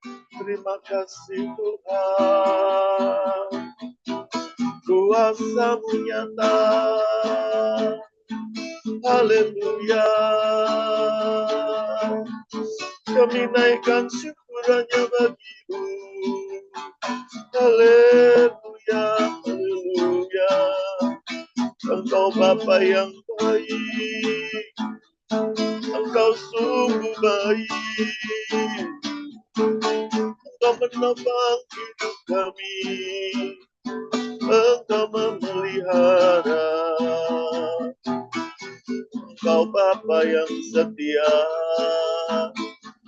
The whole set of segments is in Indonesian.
Terima kasih Tuhan, kuasa-Mu nyata. Haleluya. Kami naikkan syukur hanya bagi-Mu. Haleluya, haleluya. Engkau Bapa yang baik, Engkau sungguh baik. Engkau menopang hidup kami, Engkau memelihara. Engkau Bapa yang setia,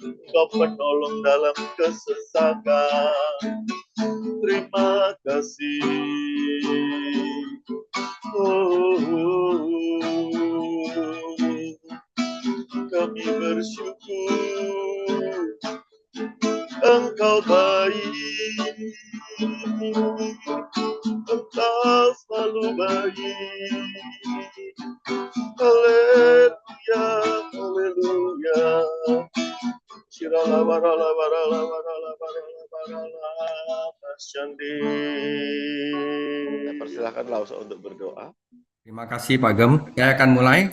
Engkau penolong dalam kesesakan. Terima kasih. Kami bersyukur Engkau baik, Engkau selalu baik. Haleluya, haleluya. Shirala barala barala barala barala barala Masyandi. Persilakanlah untuk berdoa. Terima kasih Pak Gem. Saya akan mulai.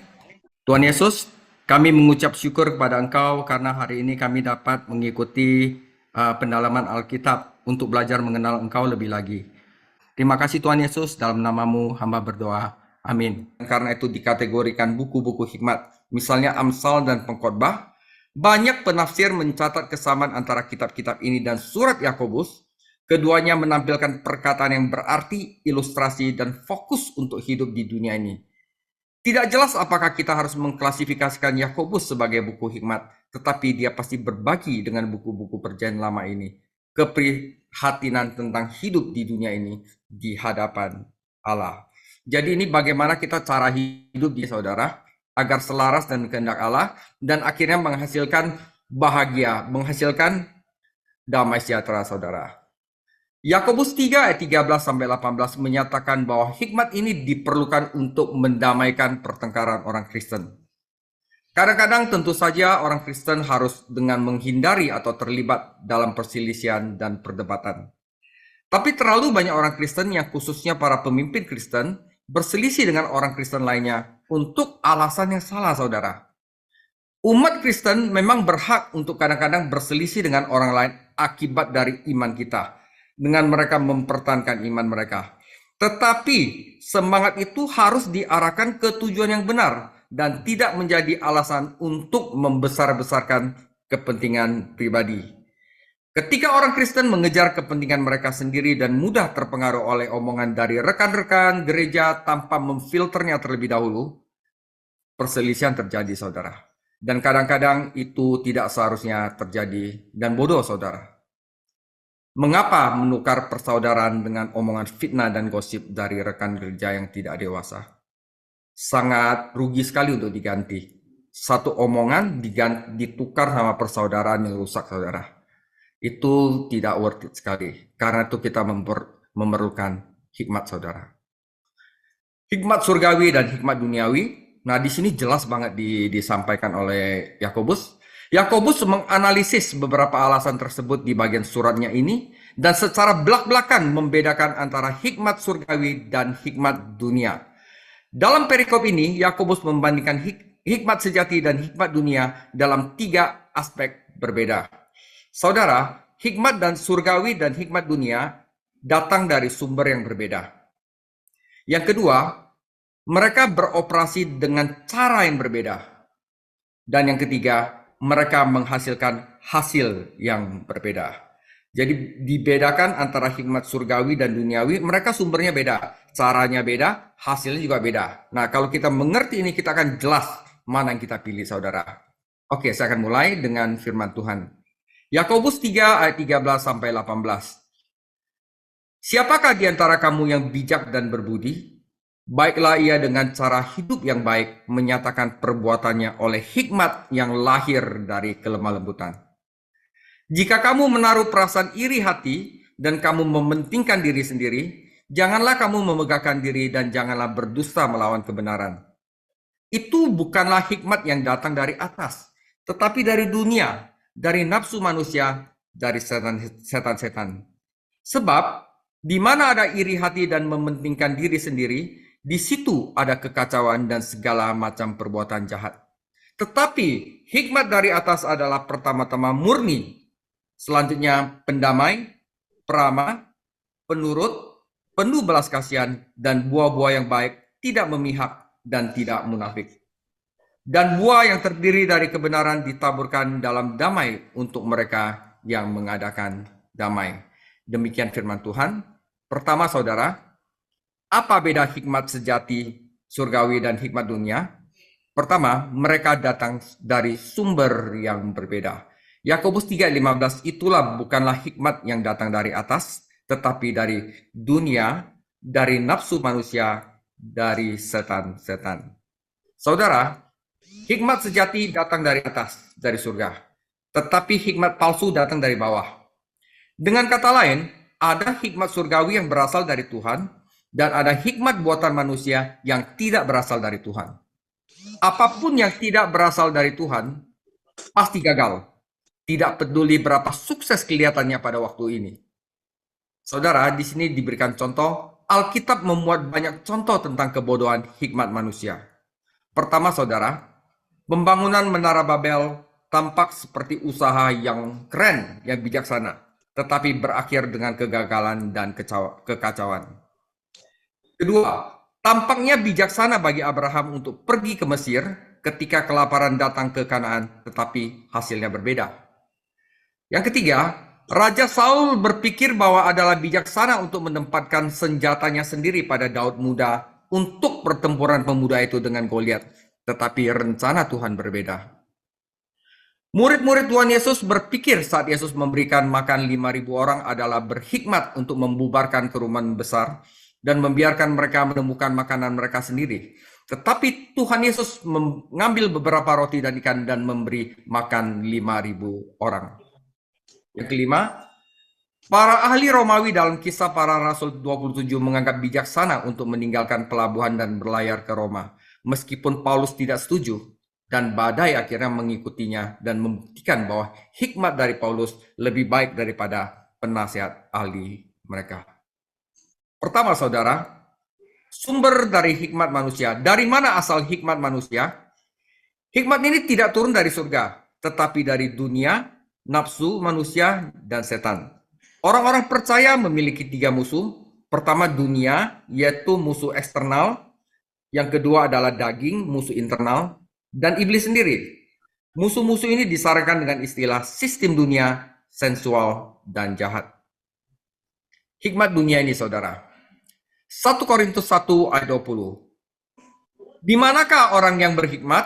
Tuhan Yesus, kami mengucap syukur kepada Engkau karena hari ini kami dapat mengikuti pendalaman Alkitab untuk belajar mengenal Engkau lebih lagi. Terima kasih Tuhan Yesus, dalam nama-Mu hamba berdoa. Amin. Karena itu dikategorikan buku-buku hikmat, misalnya Amsal dan Pengkhotbah. Banyak penafsir mencatat kesamaan antara kitab-kitab ini dan surat Yakobus. Keduanya menampilkan perkataan yang berarti, ilustrasi, dan fokus untuk hidup di dunia ini. Tidak jelas apakah kita harus mengklasifikasikan Yakobus sebagai buku hikmat, tetapi dia pasti berbagi dengan buku-buku Perjanjian Lama ini keprihatinan tentang hidup di dunia ini di hadapan Allah. Jadi ini bagaimana kita cara hidup di saudara agar selaras dan kehendak Allah dan akhirnya menghasilkan bahagia, menghasilkan damai sejahtera saudara. Yakobus 3 ayat 13-18 menyatakan bahwa hikmat ini diperlukan untuk mendamaikan pertengkaran orang Kristen. Kadang-kadang tentu saja orang Kristen harus dengan menghindari atau terlibat dalam perselisihan dan perdebatan. Tapi terlalu banyak orang Kristen yang khususnya para pemimpin Kristen berselisih dengan orang Kristen lainnya untuk alasan yang salah saudara. Umat Kristen memang berhak untuk kadang-kadang berselisih dengan orang lain akibat dari iman kita, dengan mereka mempertahankan iman mereka. Tetapi semangat itu harus diarahkan ke tujuan yang benar dan tidak menjadi alasan untuk membesar-besarkan kepentingan pribadi. Ketika orang Kristen mengejar kepentingan mereka sendiri dan mudah terpengaruh oleh omongan dari rekan-rekan gereja tanpa memfilternya terlebih dahulu, perselisihan terjadi saudara. Dan kadang-kadang itu tidak seharusnya terjadi dan bodoh saudara. Mengapa menukar persaudaraan dengan omongan fitnah dan gosip dari rekan gereja yang tidak dewasa? Sangat rugi sekali untuk diganti. Satu omongan ditukar sama persaudaraan yang rusak, saudara. Itu tidak worth it sekali. Karena itu kita memerlukan hikmat, saudara. Hikmat surgawi dan hikmat duniawi. Nah, di sini jelas banget disampaikan oleh Yakobus. Yakobus menganalisis beberapa alasan tersebut di bagian suratnya ini dan secara belak-belakan membedakan antara hikmat surgawi dan hikmat dunia. Dalam perikop ini, Yakobus membandingkan hikmat sejati dan hikmat dunia dalam 3 aspek berbeda. Saudara, hikmat dan surgawi dan hikmat dunia datang dari sumber yang berbeda. Yang kedua, mereka beroperasi dengan cara yang berbeda. Dan yang ketiga, mereka menghasilkan hasil yang berbeda. Jadi dibedakan antara hikmat surgawi dan duniawi, mereka sumbernya beda, caranya beda, hasilnya juga beda. Nah, kalau kita mengerti ini, kita akan jelas mana yang kita pilih, saudara. Oke, saya akan mulai dengan firman Tuhan. Yakobus 3 ayat 13-18. Siapakah di antara kamu yang bijak dan berbudi? Baiklah ia dengan cara hidup yang baik menyatakan perbuatannya oleh hikmat yang lahir dari kelemah lembutan. Jika kamu menaruh perasaan iri hati dan kamu mementingkan diri sendiri, janganlah kamu memegahkan diri dan janganlah berdusta melawan kebenaran. Itu bukanlah hikmat yang datang dari atas, tetapi dari dunia, dari nafsu manusia dari setan-setan. Sebab di mana ada iri hati dan mementingkan diri sendiri, di situ ada kekacauan dan segala macam perbuatan jahat. Tetapi hikmat dari atas adalah pertama-tama murni, selanjutnya pendamai, peramah, penurut, penuh belas kasihan, dan buah-buah yang baik, tidak memihak dan tidak munafik. Dan buah yang terdiri dari kebenaran ditaburkan dalam damai untuk mereka yang mengadakan damai. Demikian firman Tuhan. Pertama, saudara, apa beda hikmat sejati surgawi dan hikmat dunia? Pertama, mereka datang dari sumber yang berbeda. Yakobus 3:15, itulah bukanlah hikmat yang datang dari atas, tetapi dari dunia, dari nafsu manusia, dari setan-setan. Saudara, hikmat sejati datang dari atas, dari surga. Tetapi hikmat palsu datang dari bawah. Dengan kata lain, ada hikmat surgawi yang berasal dari Tuhan, dan ada hikmat buatan manusia yang tidak berasal dari Tuhan. Apapun yang tidak berasal dari Tuhan, pasti gagal. Tidak peduli berapa sukses kelihatannya pada waktu ini. Saudara, di sini diberikan contoh, Alkitab memuat banyak contoh tentang kebodohan hikmat manusia. Pertama, saudara, pembangunan Menara Babel tampak seperti usaha yang keren, yang bijaksana, tetapi berakhir dengan kegagalan dan kekacauan. Kedua, tampaknya bijaksana bagi Abraham untuk pergi ke Mesir ketika kelaparan datang ke Kanaan, tetapi hasilnya berbeda. Yang ketiga, Raja Saul berpikir bahwa adalah bijaksana untuk menempatkan senjatanya sendiri pada Daud muda untuk pertempuran pemuda itu dengan Goliat, tetapi rencana Tuhan berbeda. Murid-murid Tuhan Yesus berpikir saat Yesus memberikan makan 5.000 orang adalah berhikmat untuk membubarkan kerumunan besar dan membiarkan mereka menemukan makanan mereka sendiri. Tetapi Tuhan Yesus mengambil beberapa roti dan ikan dan memberi makan 5.000 orang. Yang kelima, para ahli Romawi dalam Kisah Para Rasul 27 menganggap bijaksana untuk meninggalkan pelabuhan dan berlayar ke Roma, meskipun Paulus tidak setuju, dan badai akhirnya mengikutinya dan membuktikan bahwa hikmat dari Paulus lebih baik daripada penasihat ahli mereka. Pertama, saudara, sumber dari hikmat manusia. Dari mana asal hikmat manusia? Hikmat ini tidak turun dari surga, tetapi dari dunia, nafsu manusia, dan setan. Orang-orang percaya memiliki 3 musuh. Pertama, dunia, yaitu musuh eksternal. Yang kedua adalah daging, musuh internal. Dan iblis sendiri. Musuh-musuh ini disarankan dengan istilah sistem dunia, sensual, dan jahat. Hikmat dunia ini, saudara. 1 Korintus 1 ayat 20. Di manakah orang yang berhikmat?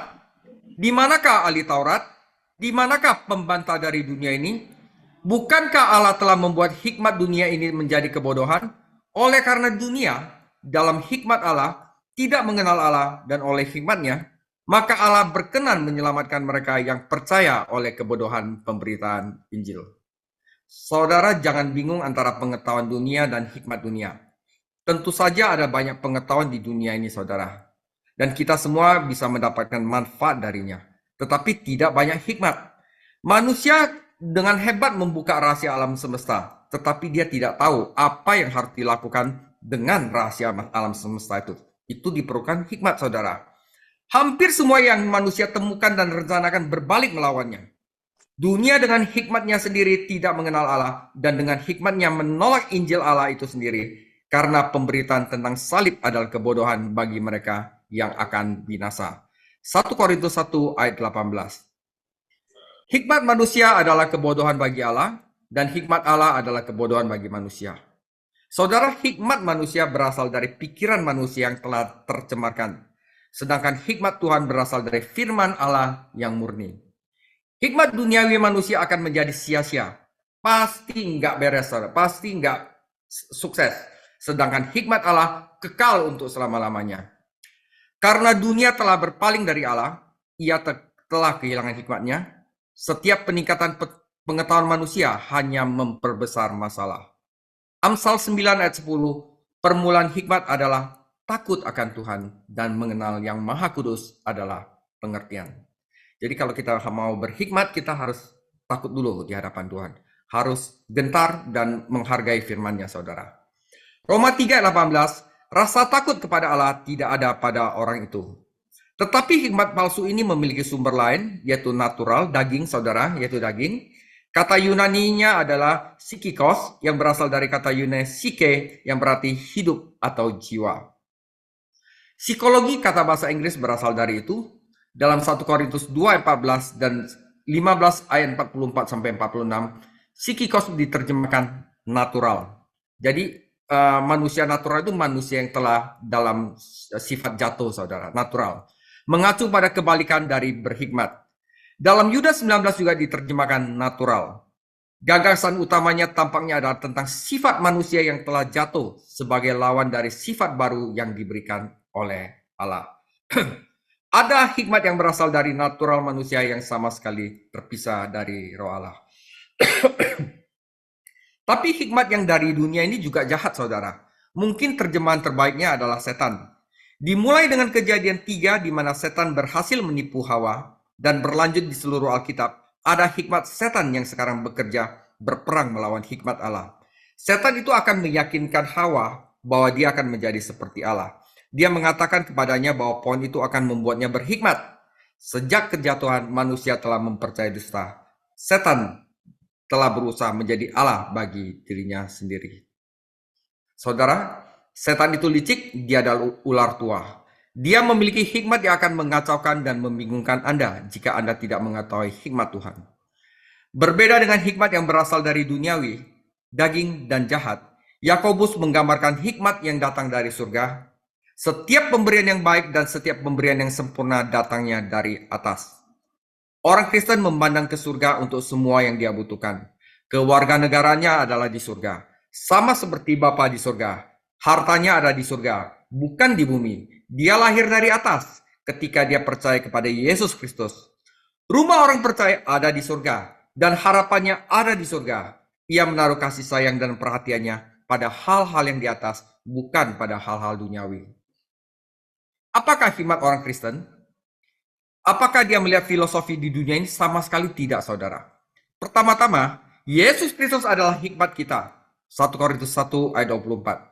Di manakah ahli Taurat? Di manakah pembantah dari dunia ini? Bukankah Allah telah membuat hikmat dunia ini menjadi kebodohan? Oleh karena dunia dalam hikmat Allah tidak mengenal Allah dan oleh hikmatnya, maka Allah berkenan menyelamatkan mereka yang percaya oleh kebodohan pemberitaan Injil. Saudara, jangan bingung antara pengetahuan dunia dan hikmat dunia. Tentu saja ada banyak pengetahuan di dunia ini, saudara. Dan kita semua bisa mendapatkan manfaat darinya. Tetapi tidak banyak hikmat. Manusia dengan hebat membuka rahasia alam semesta. Tetapi dia tidak tahu apa yang harus dilakukan dengan rahasia alam semesta itu. Itu diperlukan hikmat, saudara. Hampir semua yang manusia temukan dan rencanakan berbalik melawannya. Dunia dengan hikmatnya sendiri tidak mengenal Allah. Dan dengan hikmatnya menolak Injil Allah itu sendiri. Karena pemberitaan tentang salib adalah kebodohan bagi mereka yang akan binasa. 1 Korintus 1 ayat 18. Hikmat manusia adalah kebodohan bagi Allah, dan hikmat Allah adalah kebodohan bagi manusia. Saudara, hikmat manusia berasal dari pikiran manusia yang telah tercemarkan. Sedangkan hikmat Tuhan berasal dari firman Allah yang murni. Hikmat duniawi manusia akan menjadi sia-sia. Pasti nggak beres, saudara. Pasti nggak sukses. Sedangkan hikmat Allah kekal untuk selama-lamanya. Karena dunia telah berpaling dari Allah, ia telah kehilangan hikmatnya. Setiap peningkatan pengetahuan manusia hanya memperbesar masalah. Amsal 9 ayat 10, permulaan hikmat adalah takut akan Tuhan dan mengenal yang Maha Kudus adalah pengertian. Jadi kalau kita mau berhikmat, kita harus takut dulu di hadapan Tuhan. harus gentar dan menghargai firman-Nya, saudara. Roma 3:18, rasa takut kepada Allah tidak ada pada orang itu. Tetapi hikmat palsu ini memiliki sumber lain, yaitu natural, daging, saudara, yaitu daging. Kata Yunaninya adalah psikikos, yang berasal dari kata Yunani psyche, yang berarti hidup atau jiwa. Psikologi, kata bahasa Inggris, berasal dari itu. Dalam 1 Korintus 2:14 dan 15 ayat 44 sampai 46, psikikos diterjemahkan natural. Jadi manusia natural itu manusia yang telah dalam sifat jatuh, saudara, natural. Mengacu pada kebalikan dari berhikmat. Dalam Yudas 19 juga diterjemahkan natural. Gagasan utamanya tampaknya adalah tentang sifat manusia yang telah jatuh sebagai lawan dari sifat baru yang diberikan oleh Allah. Ada hikmat yang berasal dari natural manusia yang sama sekali terpisah dari roh Allah. Tapi hikmat yang dari dunia ini juga jahat, saudara. Mungkin terjemahan terbaiknya adalah setan. Dimulai dengan Kejadian 3 di mana setan berhasil menipu Hawa dan berlanjut di seluruh Alkitab. Ada hikmat setan yang sekarang bekerja berperang melawan hikmat Allah. Setan itu akan meyakinkan Hawa bahwa dia akan menjadi seperti Allah. Dia mengatakan kepadanya bahwa pohon itu akan membuatnya berhikmat. Sejak kejatuhan, manusia telah mempercayai dusta. Setan telah berusaha menjadi Allah bagi dirinya sendiri. Saudara, setan itu licik, dia adalah ular tua. Dia memiliki hikmat yang akan mengacaukan dan membingungkan Anda jika Anda tidak mengetahui hikmat Tuhan. Berbeda dengan hikmat yang berasal dari duniawi, daging, dan jahat, Yakobus menggambarkan hikmat yang datang dari surga. Setiap pemberian yang baik dan setiap pemberian yang sempurna datangnya dari atas. Orang Kristen memandang ke surga untuk semua yang dia butuhkan. Kewarganegaranya adalah di surga. Sama seperti Bapa di surga. Hartanya ada di surga, bukan di bumi. Dia lahir dari atas ketika dia percaya kepada Yesus Kristus. Rumah orang percaya ada di surga dan harapannya ada di surga. Ia menaruh kasih sayang dan perhatiannya pada hal-hal yang di atas, bukan pada hal-hal duniawi. Apakah hikmat orang Kristen? Apakah dia melihat filosofi di dunia ini? Sama sekali tidak, saudara. Pertama-tama, Yesus Kristus adalah hikmat kita. 1 Korintus 1 ayat 24.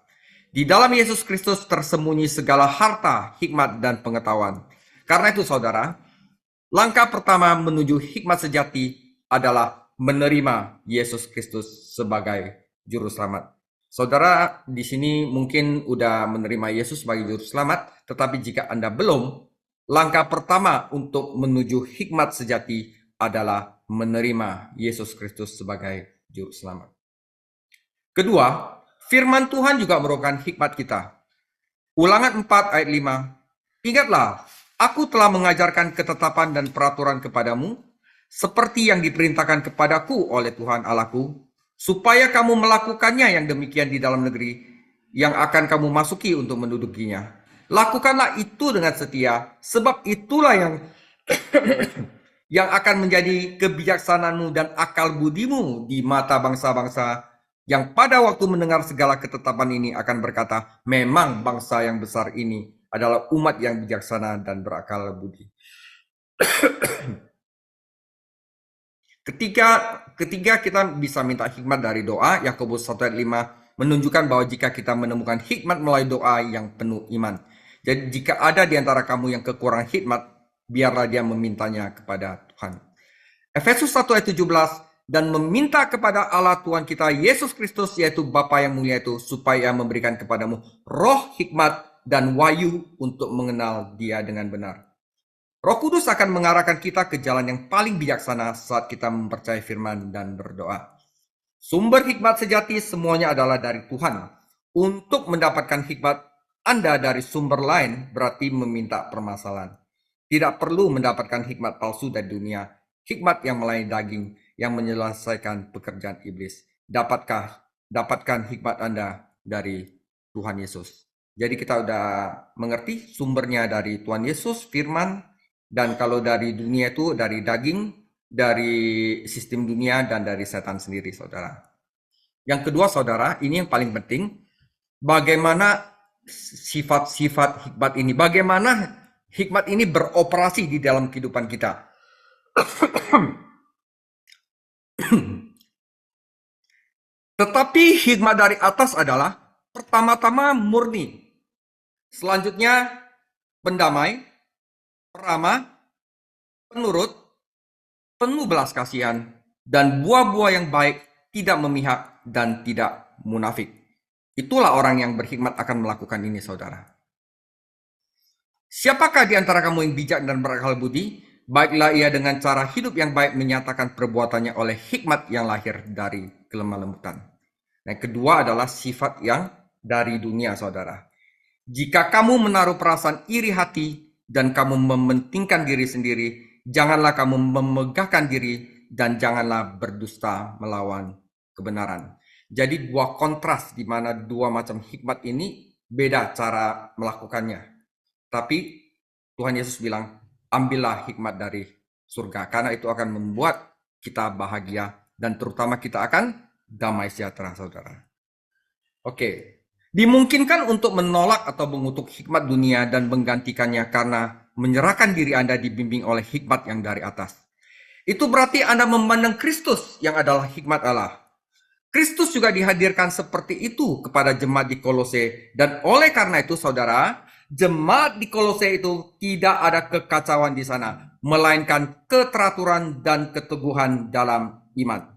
Di dalam Yesus Kristus tersembunyi segala harta, hikmat, dan pengetahuan. Karena itu, saudara, langkah pertama menuju hikmat sejati adalah menerima Yesus Kristus sebagai juru selamat. Saudara di sini mungkin udah menerima Yesus sebagai juru selamat, tetapi jika Anda belum, langkah pertama untuk menuju hikmat sejati adalah menerima Yesus Kristus sebagai juru selamat. Kedua, firman Tuhan juga merupakan hikmat kita. Ulangan 4 ayat 5. Ingatlah, aku telah mengajarkan ketetapan dan peraturan kepadamu, seperti yang diperintahkan kepadaku oleh Tuhan Allahku, supaya kamu melakukannya yang demikian di dalam negeri, yang akan kamu masuki untuk mendudukinya. Lakukanlah itu dengan setia, sebab itulah yang akan menjadi kebijaksanaanmu dan akal budimu di mata bangsa-bangsa, yang pada waktu mendengar segala ketetapan ini akan berkata, memang bangsa yang besar ini adalah umat yang bijaksana dan berakal budi. Ketiga kita bisa minta hikmat dari doa. Yakobus 1 ayat 5 menunjukkan bahwa jika kita menemukan hikmat melalui doa yang penuh iman. Jadi jika ada di antara kamu yang kekurangan hikmat, biarlah dia memintanya kepada Tuhan. Efesus 1 ayat 17, dan meminta kepada Allah Tuhan kita Yesus Kristus, yaitu Bapa yang mulia itu, supaya memberikan kepadamu roh hikmat dan wahyu untuk mengenal Dia dengan benar. Roh Kudus akan mengarahkan kita ke jalan yang paling bijaksana saat kita mempercayai firman dan berdoa. Sumber hikmat sejati semuanya adalah dari Tuhan. Untuk mendapatkan hikmat Anda dari sumber lain berarti meminta permasalahan. Tidak perlu mendapatkan hikmat palsu dari dunia, hikmat yang melayani daging, yang menyelesaikan pekerjaan iblis. Dapatkan hikmat Anda dari Tuhan Yesus. Jadi kita udah mengerti sumbernya dari Tuhan Yesus, firman, dan kalau dari dunia itu dari daging, dari sistem dunia, dan dari setan sendiri, saudara. Yang kedua, saudara, ini yang paling penting, bagaimana sifat-sifat hikmat ini, bagaimana hikmat ini beroperasi di dalam kehidupan kita. Tetapi hikmat dari atas adalah pertama-tama murni. Selanjutnya pendamai, peramah, penurut, penuh belas kasihan, dan buah-buah yang baik, tidak memihak dan tidak munafik. Itulah orang yang berhikmat akan melakukan ini, saudara. Siapakah di antara kamu yang bijak dan berakal budi? Baiklah ia dengan cara hidup yang baik menyatakan perbuatannya oleh hikmat yang lahir dari kelemah lembutan. Yang kedua adalah sifat yang dari dunia, saudara. Jika kamu menaruh perasaan iri hati dan kamu mementingkan diri sendiri, janganlah kamu memegahkan diri dan janganlah berdusta melawan kebenaran. Jadi dua kontras di mana dua macam hikmat ini beda cara melakukannya. Tapi Tuhan Yesus bilang, ambillah hikmat dari surga, karena itu akan membuat kita bahagia dan terutama kita akan damai sejahtera, saudara. Oke, dimungkinkan untuk menolak atau mengutuk hikmat dunia dan menggantikannya karena menyerahkan diri Anda dibimbing oleh hikmat yang dari atas. Itu berarti Anda memandang Kristus yang adalah hikmat Allah. Kristus juga dihadirkan seperti itu kepada jemaat di Kolose, dan oleh karena itu, saudara, jemaat di Kolose itu tidak ada kekacauan di sana, melainkan keteraturan dan keteguhan dalam iman.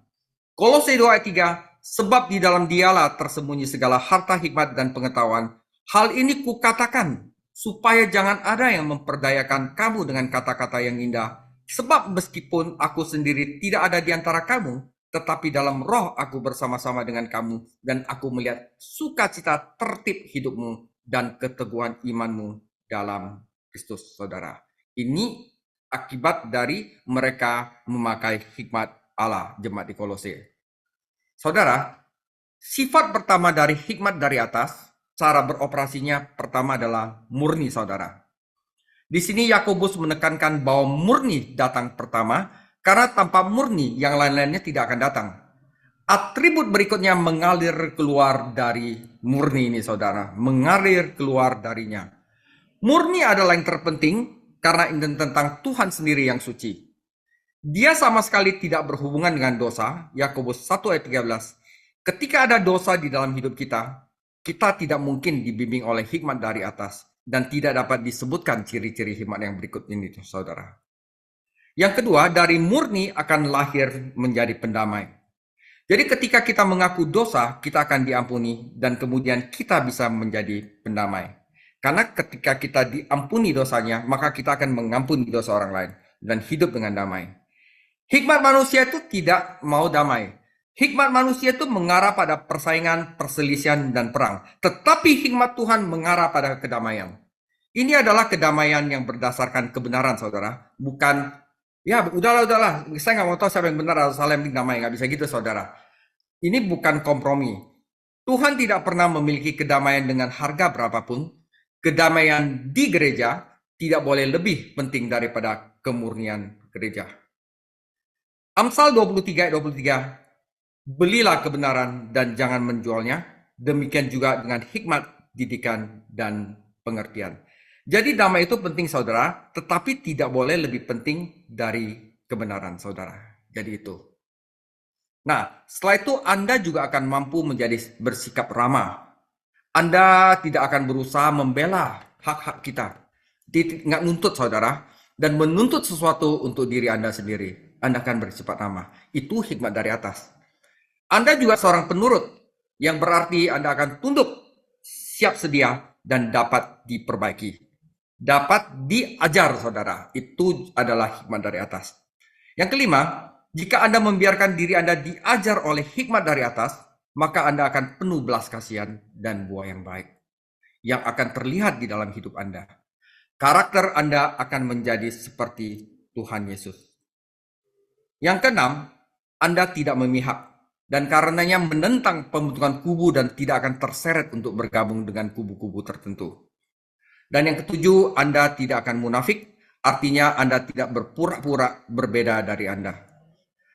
Kolose 2 ayat 3, sebab di dalam dialah tersembunyi segala harta hikmat dan pengetahuan. Hal ini kukatakan, supaya jangan ada yang memperdayakan kamu dengan kata-kata yang indah. Sebab meskipun aku sendiri tidak ada di antara kamu, tetapi dalam roh aku bersama-sama dengan kamu, dan aku melihat sukacita tertib hidupmu dan keteguhan imanmu dalam Kristus, saudara. Ini akibat dari mereka memakai hikmat Allah, jemaat di Kolose. Saudara, sifat pertama dari hikmat dari atas, cara beroperasinya pertama adalah murni, saudara. Di sini Yakobus menekankan bahwa murni datang pertama, karena tanpa murni yang lain-lainnya tidak akan datang. Atribut berikutnya mengalir keluar dari murni ini, saudara. Mengalir keluar darinya. Murni adalah yang terpenting karena ini tentang Tuhan sendiri yang suci. Dia sama sekali tidak berhubungan dengan dosa. Yakobus 1 ayat 13. Ketika ada dosa di dalam hidup kita, kita tidak mungkin dibimbing oleh hikmat dari atas. Dan tidak dapat disebutkan ciri-ciri hikmat yang berikut ini, saudara. Yang kedua, dari murni akan lahir menjadi pendamai. Jadi ketika kita mengaku dosa, kita akan diampuni dan kemudian kita bisa menjadi pendamai. Karena ketika kita diampuni dosanya, maka kita akan mengampuni dosa orang lain dan hidup dengan damai. Hikmat manusia itu tidak mau damai. Hikmat manusia itu mengarah pada persaingan, perselisihan, dan perang. Tetapi hikmat Tuhan mengarah pada kedamaian. Ini adalah kedamaian yang berdasarkan kebenaran, saudara. Bukan ya, udahlah. Saya nggak mau tahu siapa yang benar atau salah, yang damai. Nggak bisa gitu, saudara. Ini bukan kompromi. Tuhan tidak pernah memiliki kedamaian dengan harga berapapun. Kedamaian di gereja tidak boleh lebih penting daripada kemurnian gereja. Amsal 23 ayat 23. Belilah kebenaran dan jangan menjualnya. Demikian juga dengan hikmat, didikan, dan pengertian. Jadi damai itu penting, saudara, tetapi tidak boleh lebih penting dari kebenaran, saudara. Jadi itu. Nah, setelah itu Anda juga akan mampu menjadi bersikap ramah. Anda tidak akan berusaha membela hak-hak kita. Nggak nuntut, saudara, dan menuntut sesuatu untuk diri Anda sendiri. Anda akan bersifat ramah. Itu hikmat dari atas. Anda juga seorang penurut, yang berarti Anda akan tunduk, siap sedia, dan dapat diperbaiki. Dapat diajar, saudara. Itu adalah hikmat dari atas. Yang kelima, jika Anda membiarkan diri Anda diajar oleh hikmat dari atas, maka Anda akan penuh belas kasihan dan buah yang baik, yang akan terlihat di dalam hidup Anda. Karakter Anda akan menjadi seperti Tuhan Yesus. Yang keenam, Anda tidak memihak, dan karenanya menentang pembentukan kubu dan tidak akan terseret untuk bergabung dengan kubu-kubu tertentu. Dan yang ketujuh, Anda tidak akan munafik, artinya Anda tidak berpura-pura berbeda dari Anda.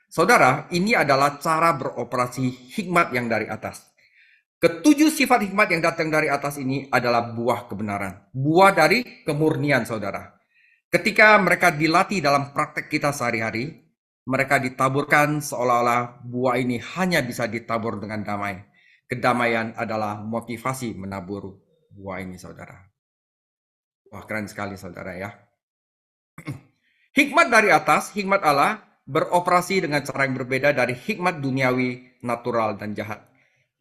Saudara, ini adalah cara beroperasi hikmat yang dari atas. Ketujuh sifat hikmat yang datang dari atas ini adalah buah kebenaran. Buah dari kemurnian, saudara. Ketika mereka dilatih dalam praktek kita sehari-hari, Mereka ditaburkan seolah-olah buah ini hanya bisa ditabur dengan damai. Kedamaian adalah motivasi menabur buah ini, saudara. Wah, keren sekali, saudara ya. Hikmat dari atas, hikmat Allah, beroperasi dengan cara yang berbeda dari hikmat duniawi, natural, dan jahat.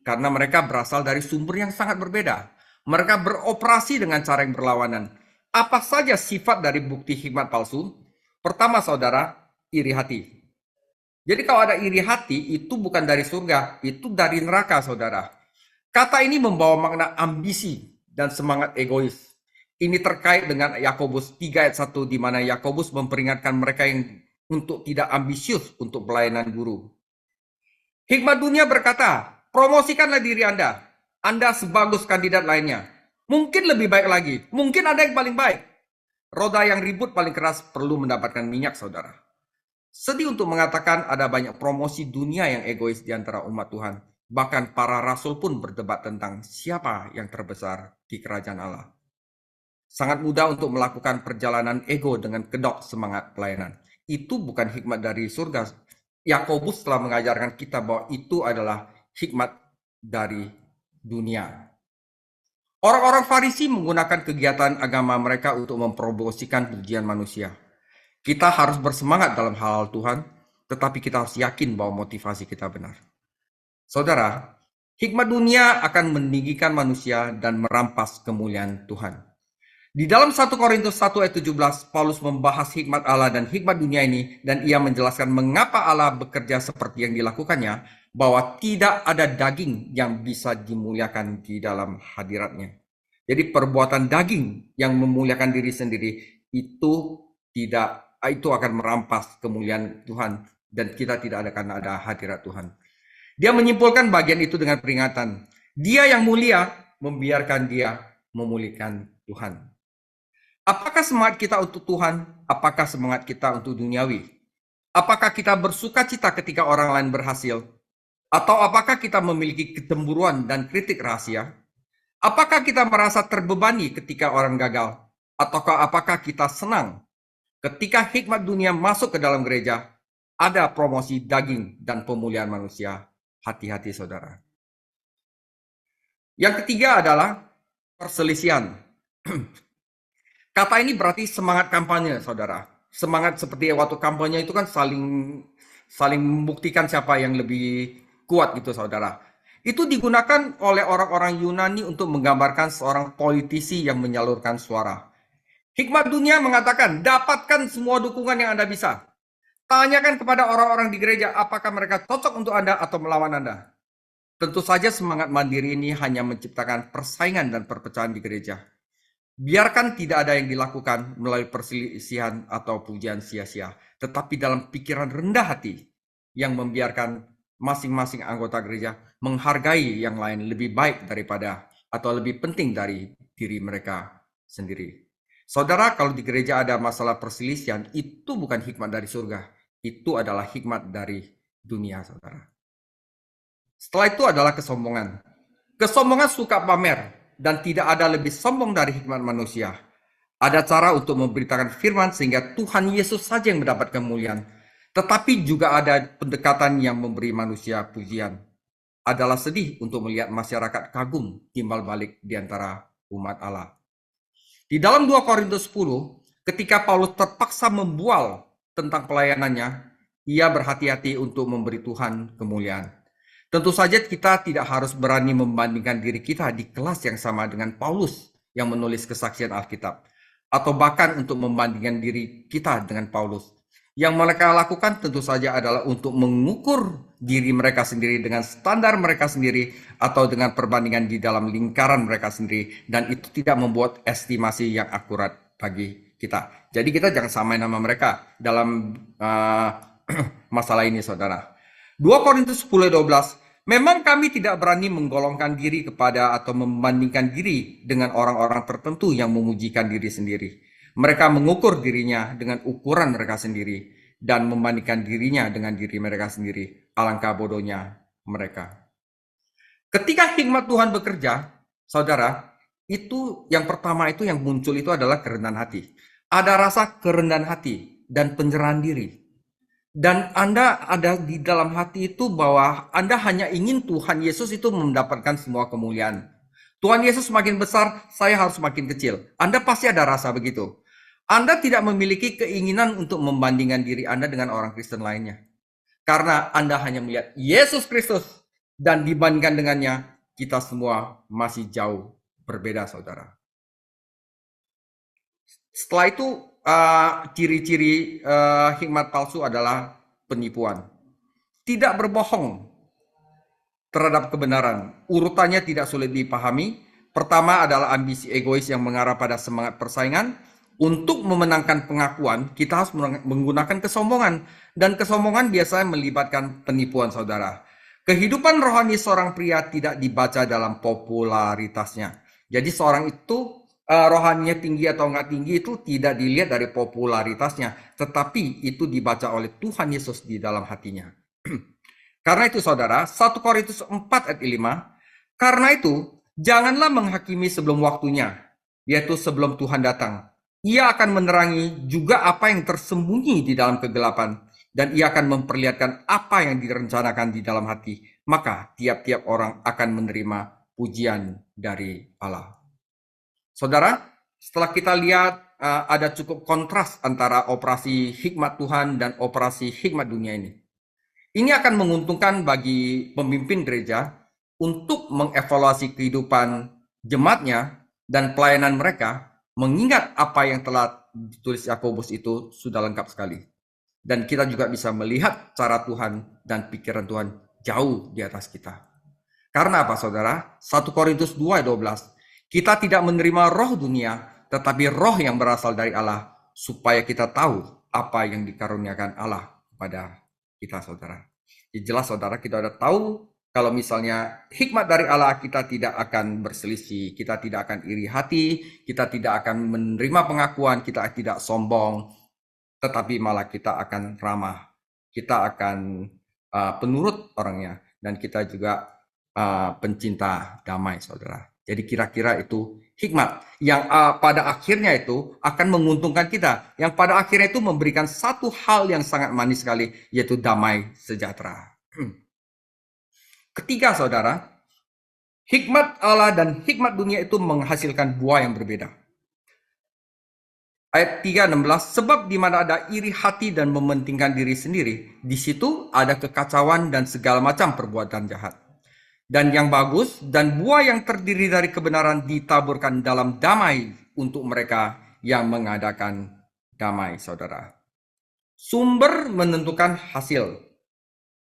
Karena mereka berasal dari sumber yang sangat berbeda. Mereka beroperasi dengan cara yang berlawanan. Apa saja sifat dari bukti hikmat palsu? Pertama, saudara, iri hati. Jadi kalau ada iri hati, itu bukan dari surga, itu dari neraka, saudara. Kata ini membawa makna ambisi dan semangat egois. Ini terkait dengan Yakobus 3 ayat 1, di mana Yakobus memperingatkan mereka yang untuk tidak ambisius untuk pelayanan guru. Hikmat dunia berkata, promosikanlah diri Anda. Anda sebagus kandidat lainnya. Mungkin lebih baik lagi. Mungkin ada yang paling baik. Roda yang ribut paling keras perlu mendapatkan minyak, saudara. Sedih untuk mengatakan ada banyak promosi dunia yang egois di antara umat Tuhan. Bahkan para rasul pun berdebat tentang siapa yang terbesar di kerajaan Allah. Sangat mudah untuk melakukan perjalanan ego dengan kedok semangat pelayanan. Itu bukan hikmat dari surga. Yakobus telah mengajarkan kita bahwa itu adalah hikmat dari dunia. Orang-orang Farisi menggunakan kegiatan agama mereka untuk mempromosikan pujian manusia. Kita harus bersemangat dalam hal Tuhan, tetapi kita harus yakin bahwa motivasi kita benar. Saudara, hikmat dunia akan meninggikan manusia dan merampas kemuliaan Tuhan. Di dalam 1 Korintus 1 ayat 17, Paulus membahas hikmat Allah dan hikmat dunia ini, dan ia menjelaskan mengapa Allah bekerja seperti yang dilakukannya, bahwa tidak ada daging yang bisa dimuliakan di dalam hadiratnya. Jadi perbuatan daging yang memuliakan diri sendiri itu akan merampas kemuliaan Tuhan, dan kita tidak akan ada hadirat Tuhan. Dia menyimpulkan bagian itu dengan peringatan. Dia yang mulia membiarkan dia memulihkan Tuhan. Apakah semangat kita untuk Tuhan? Apakah semangat kita untuk duniawi? Apakah kita bersuka cita ketika orang lain berhasil? Atau apakah kita memiliki kecemburuan dan kritik rahasia? Apakah kita merasa terbebani ketika orang gagal? Ataukah apakah kita senang ketika hikmat dunia masuk ke dalam gereja? Ada promosi daging dan pemulihan manusia. Hati-hati, saudara. Yang ketiga adalah perselisihan. Kata ini berarti semangat kampanye, saudara. Semangat seperti waktu kampanye itu kan saling membuktikan siapa yang lebih kuat gitu, saudara. Itu digunakan oleh orang-orang Yunani untuk menggambarkan seorang politisi yang menyalurkan suara. Hikmat dunia mengatakan, dapatkan semua dukungan yang Anda bisa. Tanyakan kepada orang-orang di gereja apakah mereka cocok untuk Anda atau melawan Anda. Tentu saja semangat mandiri ini hanya menciptakan persaingan dan perpecahan di gereja. Biarkan tidak ada yang dilakukan melalui perselisihan atau pujian sia-sia, tetapi dalam pikiran rendah hati yang membiarkan masing-masing anggota gereja menghargai yang lain lebih baik daripada atau lebih penting dari diri mereka sendiri. Saudara, kalau di gereja ada masalah perselisihan, itu bukan hikmat dari surga. Itu adalah hikmat dari dunia, saudara. Setelah itu adalah kesombongan. Kesombongan suka pamer. Dan tidak ada lebih sombong dari hikmat manusia. Ada cara untuk memberitakan firman sehingga Tuhan Yesus saja yang mendapat kemuliaan. Tetapi juga ada pendekatan yang memberi manusia pujian. Adalah sedih untuk melihat masyarakat kagum timbal balik di antara umat Allah. Di dalam 2 Korintus 10, ketika Paulus terpaksa membual tentang pelayanannya, ia berhati-hati untuk memberi Tuhan kemuliaan. Tentu saja kita tidak harus berani membandingkan diri kita di kelas yang sama dengan Paulus yang menulis kesaksian Alkitab. Atau bahkan untuk membandingkan diri kita dengan Paulus. Yang mereka lakukan tentu saja adalah untuk mengukur diri mereka sendiri dengan standar mereka sendiri atau dengan perbandingan di dalam lingkaran mereka sendiri. Dan itu tidak membuat estimasi yang akurat bagi kita. Jadi kita jangan samain nama mereka dalam masalah ini, saudara. 2 Korintus 10:12, memang kami tidak berani menggolongkan diri kepada atau membandingkan diri dengan orang-orang tertentu yang memujikan diri sendiri. Mereka mengukur dirinya dengan ukuran mereka sendiri dan membandingkan dirinya dengan diri mereka sendiri. Alangkah bodohnya mereka. Ketika hikmat Tuhan bekerja, saudara, itu yang pertama itu yang muncul itu adalah kerendahan hati. Ada rasa kerendahan hati dan penyerahan diri. Dan Anda ada di dalam hati itu bahwa Anda hanya ingin Tuhan Yesus itu mendapatkan semua kemuliaan. Tuhan Yesus semakin besar, saya harus semakin kecil. Anda pasti ada rasa begitu. Anda tidak memiliki keinginan untuk membandingkan diri Anda dengan orang Kristen lainnya. Karena Anda hanya melihat Yesus Kristus dan dibandingkan dengannya, kita semua masih jauh berbeda, saudara. Setelah itu, ciri-ciri hikmat palsu adalah penipuan. Tidak berbohong terhadap kebenaran. Urutannya tidak sulit dipahami. Pertama adalah ambisi egois yang mengarah pada semangat persaingan. Untuk memenangkan pengakuan, kita harus menggunakan kesombongan. Dan kesombongan biasanya melibatkan penipuan, saudara. Kehidupan rohani seorang pria tidak dibaca dalam popularitasnya. Jadi seorang itu rohaninya tinggi atau enggak tinggi itu tidak dilihat dari popularitasnya. Tetapi itu dibaca oleh Tuhan Yesus di dalam hatinya. Karena itu saudara, 1 Korintus 4 ayat 5, karena itu janganlah menghakimi sebelum waktunya, yaitu sebelum Tuhan datang. Ia akan menerangi juga apa yang tersembunyi di dalam kegelapan, dan ia akan memperlihatkan apa yang direncanakan di dalam hati. Maka tiap-tiap orang akan menerima pujian dari Allah. Saudara, setelah kita lihat ada cukup kontras antara operasi hikmat Tuhan dan operasi hikmat dunia ini. Ini akan menguntungkan bagi pemimpin gereja untuk mengevaluasi kehidupan jemaatnya dan pelayanan mereka, mengingat apa yang telah ditulis Yakobus itu sudah lengkap sekali. Dan kita juga bisa melihat cara Tuhan dan pikiran Tuhan jauh di atas kita. Karena apa saudara? 1 Korintus 2 ayat 12. Kita tidak menerima roh dunia, tetapi roh yang berasal dari Allah, supaya kita tahu apa yang dikaruniakan Allah kepada kita, saudara. Jadi jelas saudara, kita udah tahu kalau misalnya hikmat dari Allah, kita tidak akan berselisih, kita tidak akan iri hati, kita tidak akan menerima pengakuan, kita tidak sombong, tetapi malah kita akan ramah, kita akan penurut orangnya, dan kita juga pencinta damai, saudara. Jadi kira-kira itu hikmat yang pada akhirnya itu akan menguntungkan kita, yang pada akhirnya itu memberikan satu hal yang sangat manis sekali, yaitu damai sejahtera. Ketiga, saudara, hikmat Allah dan hikmat dunia itu menghasilkan buah yang berbeda. Ayat 3:16, sebab di mana ada iri hati dan mementingkan diri sendiri, di situ ada kekacauan dan segala macam perbuatan jahat. Dan yang bagus dan buah yang terdiri dari kebenaran ditaburkan dalam damai untuk mereka yang mengadakan damai, saudara. Sumber menentukan hasil.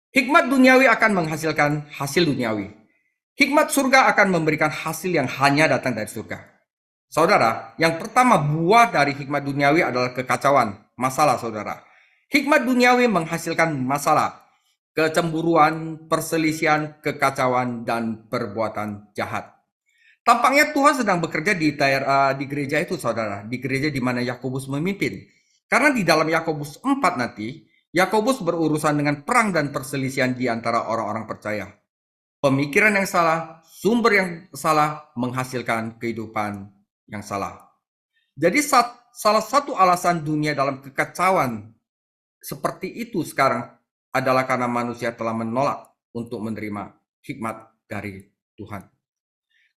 Hikmat duniawi akan menghasilkan hasil duniawi. Hikmat surga akan memberikan hasil yang hanya datang dari surga. Saudara, yang pertama buah dari hikmat duniawi adalah kekacauan, masalah, saudara. Hikmat duniawi menghasilkan masalah, kecemburuan, perselisihan, kekacauan, dan perbuatan jahat. Tampaknya Tuhan sedang bekerja di gereja itu, saudara. Di gereja di mana Yakobus memimpin. Karena di dalam Yakobus 4 nanti, Yakobus berurusan dengan perang dan perselisihan di antara orang-orang percaya. Pemikiran yang salah, sumber yang salah, menghasilkan kehidupan yang salah. Jadi salah satu alasan dunia dalam kekacauan seperti itu sekarang adalah karena manusia telah menolak untuk menerima hikmat dari Tuhan.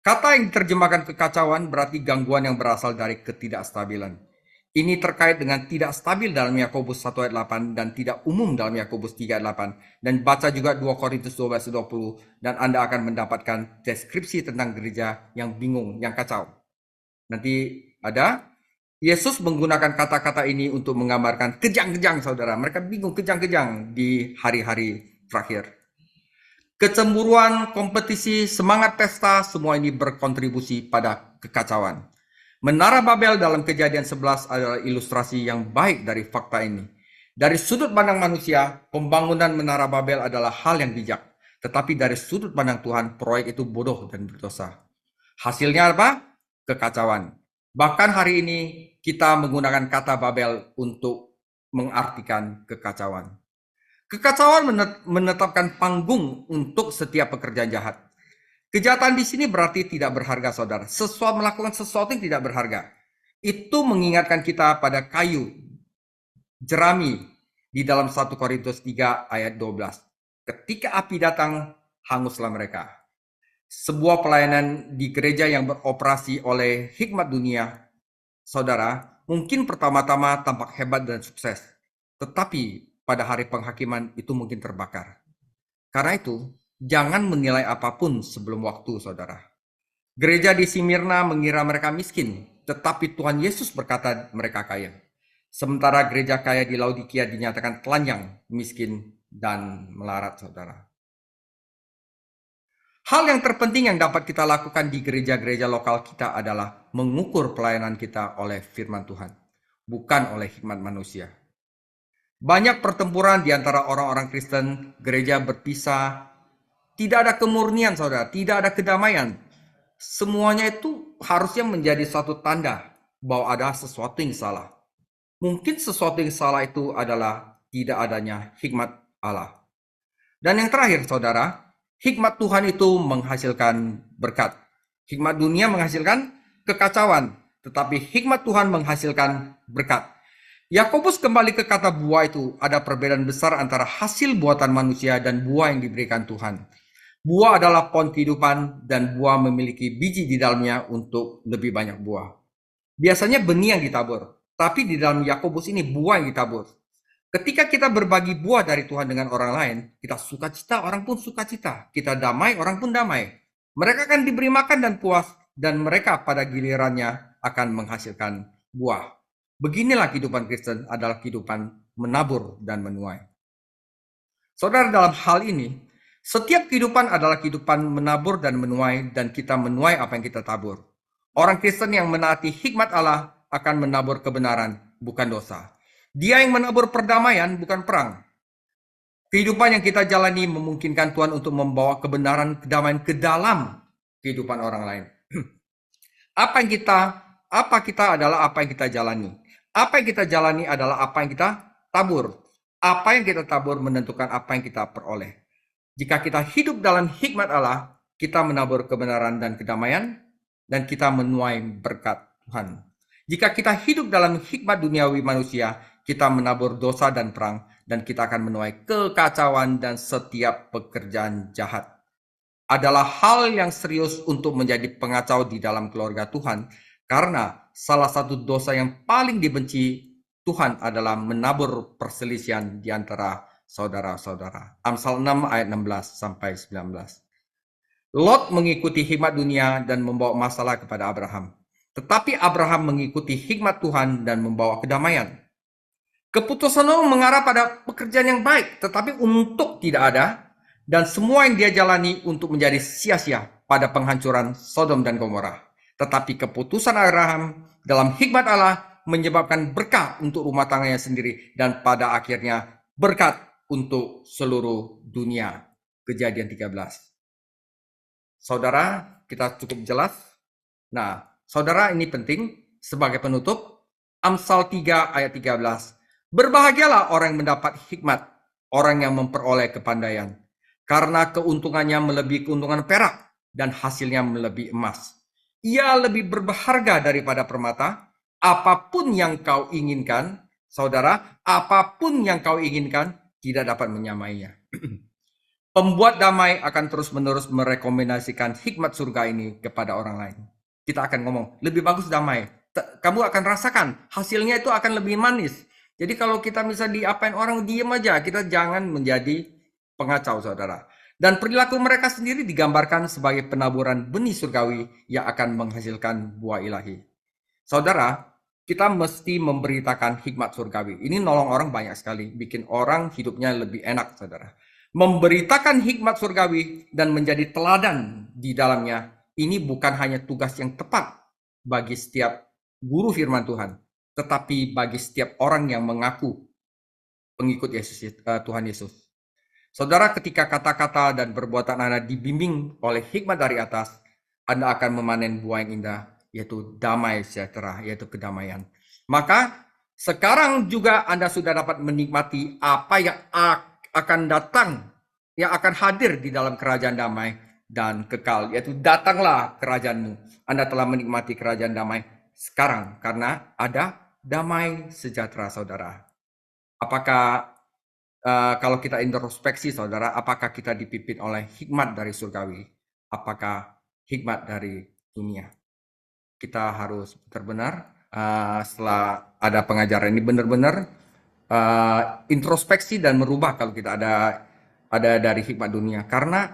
Kata yang diterjemahkan kekacauan berarti gangguan yang berasal dari ketidakstabilan. Ini terkait dengan tidak stabil dalam Yakobus 1 ayat 8 dan tidak umum dalam Yakobus 3 ayat 8. Dan baca juga 2 Korintus 12 ayat 20 dan Anda akan mendapatkan deskripsi tentang gereja yang bingung, yang kacau. Nanti ada Yesus menggunakan kata-kata ini untuk menggambarkan kejang-kejang, saudara. Mereka bingung, kejang-kejang di hari-hari terakhir. Kecemburuan, kompetisi, semangat pesta, semua ini berkontribusi pada kekacauan. Menara Babel dalam Kejadian 11 adalah ilustrasi yang baik dari fakta ini. Dari sudut pandang manusia, pembangunan Menara Babel adalah hal yang bijak. Tetapi dari sudut pandang Tuhan, proyek itu bodoh dan berdosa. Hasilnya apa? Kekacauan. Bahkan hari ini kita menggunakan kata Babel untuk mengartikan kekacauan. Kekacauan menetapkan panggung untuk setiap pekerjaan jahat. Kejahatan di sini berarti tidak berharga, saudara. Melakukan sesuatu yang tidak berharga. Itu mengingatkan kita pada kayu, jerami, Di dalam 1 Korintus 3 ayat 12. Ketika api datang, hanguslah mereka. Sebuah pelayanan di gereja yang beroperasi oleh hikmat dunia, saudara, mungkin pertama-tama tampak hebat dan sukses. Tetapi pada hari penghakiman itu mungkin terbakar. Karena itu, jangan menilai apapun sebelum waktu, saudara. Gereja di Smyrna mengira mereka miskin, tetapi Tuhan Yesus berkata mereka kaya. Sementara gereja kaya di Laodikia dinyatakan telanjang, miskin, dan melarat, saudara. Hal yang terpenting yang dapat kita lakukan di gereja-gereja lokal kita adalah mengukur pelayanan kita oleh firman Tuhan, bukan oleh hikmat manusia. Banyak pertempuran di antara orang-orang Kristen, gereja berpisah, tidak ada kemurnian, saudara, tidak ada kedamaian. Semuanya itu harusnya menjadi suatu tanda bahwa ada sesuatu yang salah. Mungkin sesuatu yang salah itu adalah tidak adanya hikmat Allah. Dan yang terakhir, saudara, hikmat Tuhan itu menghasilkan berkat. Hikmat dunia menghasilkan kekacauan, tetapi hikmat Tuhan menghasilkan berkat. Yakobus kembali ke kata buah itu, ada perbedaan besar antara hasil buatan manusia dan buah yang diberikan Tuhan. Buah adalah pohon kehidupan dan buah memiliki biji di dalamnya untuk lebih banyak buah. Biasanya benih yang ditabur, tapi di dalam Yakobus ini buah yang ditabur. Ketika kita berbagi buah dari Tuhan dengan orang lain, kita sukacita, orang pun sukacita. Kita damai, orang pun damai. Mereka akan diberi makan dan puas, dan mereka pada gilirannya akan menghasilkan buah. Beginilah kehidupan Kristen adalah kehidupan menabur dan menuai. Saudara, dalam hal ini, setiap kehidupan adalah kehidupan menabur dan menuai, dan kita menuai apa yang kita tabur. Orang Kristen yang menaati hikmat Allah akan menabur kebenaran, bukan dosa. Dia yang menabur perdamaian, bukan perang. Kehidupan yang kita jalani memungkinkan Tuhan untuk membawa kebenaran, kedamaian ke dalam kehidupan orang lain. Apa kita adalah apa yang kita jalani. Apa yang kita jalani adalah apa yang kita tabur. Apa yang kita tabur menentukan apa yang kita peroleh. Jika kita hidup dalam hikmat Allah, kita menabur kebenaran dan kedamaian, dan kita menuai berkat Tuhan. Jika kita hidup dalam hikmat duniawi manusia, kita menabur dosa dan perang, dan kita akan menuai kekacauan dan setiap pekerjaan jahat. Adalah hal yang serius untuk menjadi pengacau di dalam keluarga Tuhan, karena salah satu dosa yang paling dibenci Tuhan adalah menabur perselisihan di antara saudara-saudara. Amsal 6 ayat 16 sampai 19. Lot mengikuti hikmat dunia dan membawa masalah kepada Abraham. Tetapi Abraham mengikuti hikmat Tuhan dan membawa kedamaian. Keputusan Lot mengarah pada pekerjaan yang baik, tetapi untuk tidak ada, dan semua yang dia jalani untuk menjadi sia-sia pada penghancuran Sodom dan Gomora. Tetapi keputusan Abraham dalam hikmat Allah menyebabkan berkat untuk rumah tangganya sendiri, dan pada akhirnya berkat untuk seluruh dunia. Kejadian 13. Saudara, kita cukup jelas. Nah, saudara, ini penting sebagai penutup. Amsal 3 ayat 13. Berbahagialah orang yang mendapat hikmat, orang yang memperoleh kepandaian, karena keuntungannya melebihi keuntungan perak dan hasilnya melebihi emas. Ia lebih berharga daripada permata. Apapun yang kau inginkan, saudara, apapun yang kau inginkan tidak dapat menyamainya. Pembuat damai akan terus-menerus merekomendasikan hikmat surga ini kepada orang lain. Kita akan ngomong, lebih bagus damai. Kamu akan rasakan, hasilnya itu akan lebih manis. Jadi kalau kita bisa diapain orang, diem aja. Kita jangan menjadi pengacau, saudara. Dan perilaku mereka sendiri digambarkan sebagai penaburan benih surgawi yang akan menghasilkan buah ilahi. Saudara, kita mesti memberitakan hikmat surgawi. Ini nolong orang banyak sekali. Bikin orang hidupnya lebih enak, saudara. Memberitakan hikmat surgawi dan menjadi teladan di dalamnya, ini bukan hanya tugas yang tepat bagi setiap guru firman Tuhan, tetapi bagi setiap orang yang mengaku pengikut Tuhan Yesus. Saudara, ketika kata-kata dan perbuatan Anda dibimbing oleh hikmat dari atas, Anda akan memanen buah yang indah, yaitu damai sejahtera, yaitu kedamaian. Maka sekarang juga Anda sudah dapat menikmati apa yang akan datang, yang akan hadir di dalam kerajaan damai dan kekal, yaitu datanglah kerajaanmu. Anda telah menikmati kerajaan damai sekarang karena ada damai sejahtera, saudara. Apakah kalau kita introspeksi, saudara, apakah kita dipimpin oleh hikmat dari surgawi? Apakah hikmat dari dunia? Kita harus benar-benar setelah ada pengajaran ini benar-benar introspeksi dan merubah kalau kita ada dari hikmat dunia. Karena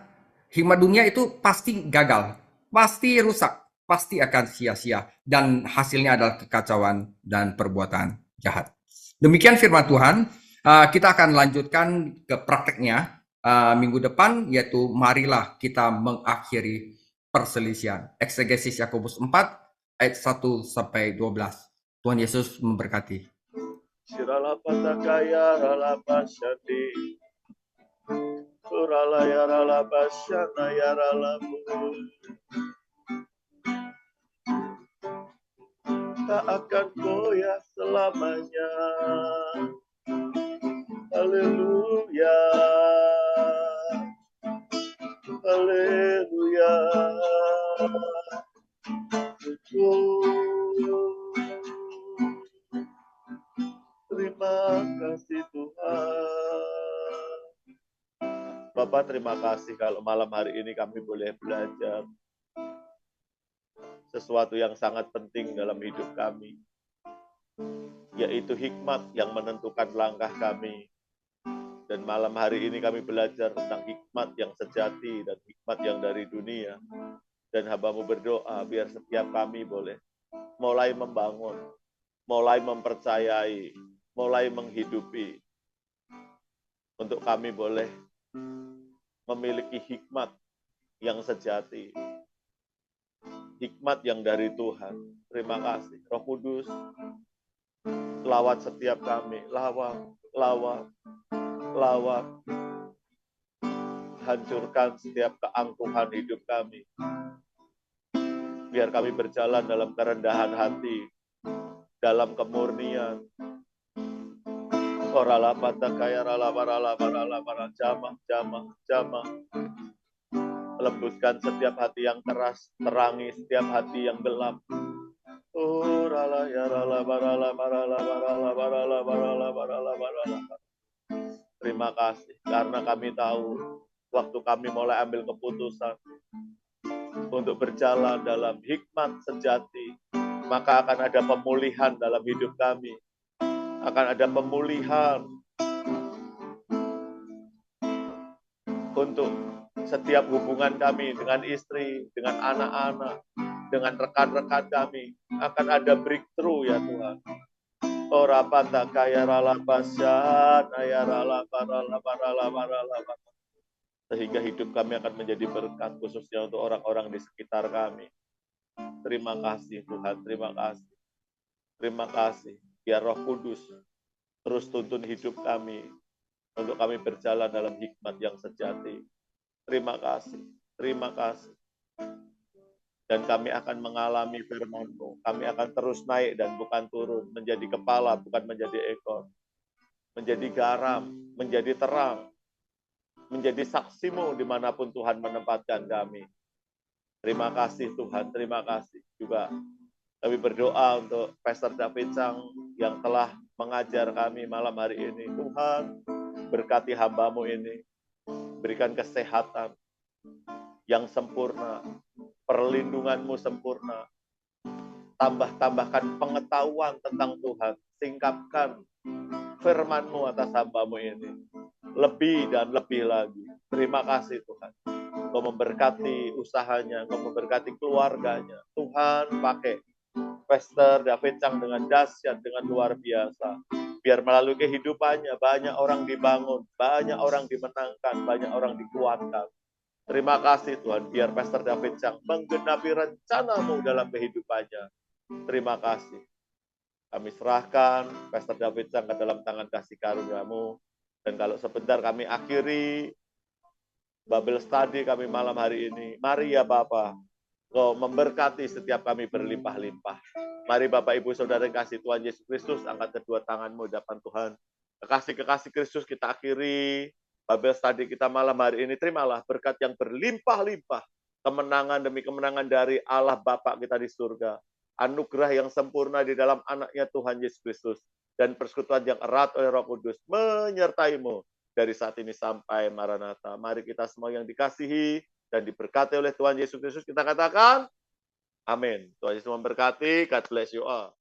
hikmat dunia itu pasti gagal, pasti rusak, pasti akan sia-sia, dan hasilnya adalah kekacauan dan perbuatan jahat. Demikian firman Tuhan. Kita akan lanjutkan ke prakteknya minggu depan, yaitu marilah kita mengakhiri perselisihan. Eksegesis Yakobus 4 ayat 1 sampai 12. Tuhan Yesus memberkati. Sirala patakaya rala pasyati. Surala ya rala pasyana ya rala bu. Tak akan goyah selamanya. Haleluya. Haleluya. Terima kasih Tuhan. Bapak, terima kasih kalau malam hari ini kami boleh belajar sesuatu yang sangat penting dalam hidup kami, yaitu hikmat yang menentukan langkah kami. Dan malam hari ini kami belajar tentang hikmat yang sejati dan hikmat yang dari dunia. Dan hamba-Mu berdoa biar setiap kami boleh mulai membangun, mulai mempercayai, mulai menghidupi. Untuk kami boleh memiliki hikmat yang sejati. Hikmat yang dari Tuhan. Terima kasih. Roh Kudus, lawat setiap kami. Lawat. Hancurkan setiap keangkuhan hidup kami. Biar kami berjalan dalam kerendahan hati, dalam kemurnian. Jamah. Lembutkan setiap hati yang keras, terangi setiap hati yang gelap. Terima kasih, karena kami tahu waktu kami mulai ambil keputusan untuk berjalan dalam hikmat sejati, maka akan ada pemulihan dalam hidup kami. Akan ada pemulihan untuk setiap hubungan kami dengan istri, dengan anak-anak, dengan rekan-rekan kami. Akan ada breakthrough ya Tuhan. Sehingga hidup kami akan menjadi berkat, khususnya untuk orang-orang di sekitar kami. Terima kasih Tuhan, terima kasih. Terima kasih. Biar Roh Kudus terus tuntun hidup kami, untuk kami berjalan dalam hikmat yang sejati. Terima kasih, terima kasih. Dan kami akan mengalami firman-Mu. Kami akan terus naik dan bukan turun. Menjadi kepala, bukan menjadi ekor. Menjadi garam, menjadi terang. Menjadi saksi-Mu dimanapun Tuhan menempatkan kami. Terima kasih Tuhan, terima kasih. Juga kami berdoa untuk Pastor David Chang yang telah mengajar kami malam hari ini. Tuhan, berkati hamba-Mu ini. Berikan kesehatan yang sempurna. Perlindungan-Mu sempurna. Tambahkan pengetahuan tentang Tuhan. Singkapkan firman-Mu atas hamba-Mu ini. Lebih dan lebih lagi. Terima kasih Tuhan. Engkau memberkati usahanya. Engkau memberkati keluarganya. Tuhan pakai Pastor David Chang dengan dahsyat, dengan luar biasa. Biar melalui kehidupannya banyak orang dibangun, banyak orang dimenangkan, banyak orang dikuatkan. Terima kasih Tuhan, biar Pastor David Chang menggenapi rencana-Mu dalam kehidupannya. Terima kasih. Kami serahkan Pastor David Chang ke dalam tangan kasih karunia-Mu. Dan kalau sebentar kami akhiri Bible Study kami malam hari ini. Mari ya Bapak, Kau memberkati setiap kami berlimpah-limpah. Mari Bapak, Ibu, Saudara yang kasih Tuhan Yesus Kristus, angkat kedua tanganmu di depan Tuhan. Kekasih-kekasih Kristus, kita akhiri Bible Study kita malam hari ini. Terimalah berkat yang berlimpah-limpah. Kemenangan demi kemenangan dari Allah Bapa kita di surga. Anugerah yang sempurna di dalam anaknya Tuhan Yesus Kristus. Dan persekutuan yang erat oleh Roh Kudus menyertai-Mu dari saat ini sampai Maranatha. Mari kita semua yang dikasihi dan diberkati oleh Tuhan Yesus Kristus, kita katakan amin. Tuhan Yesus memberkati. God bless you all.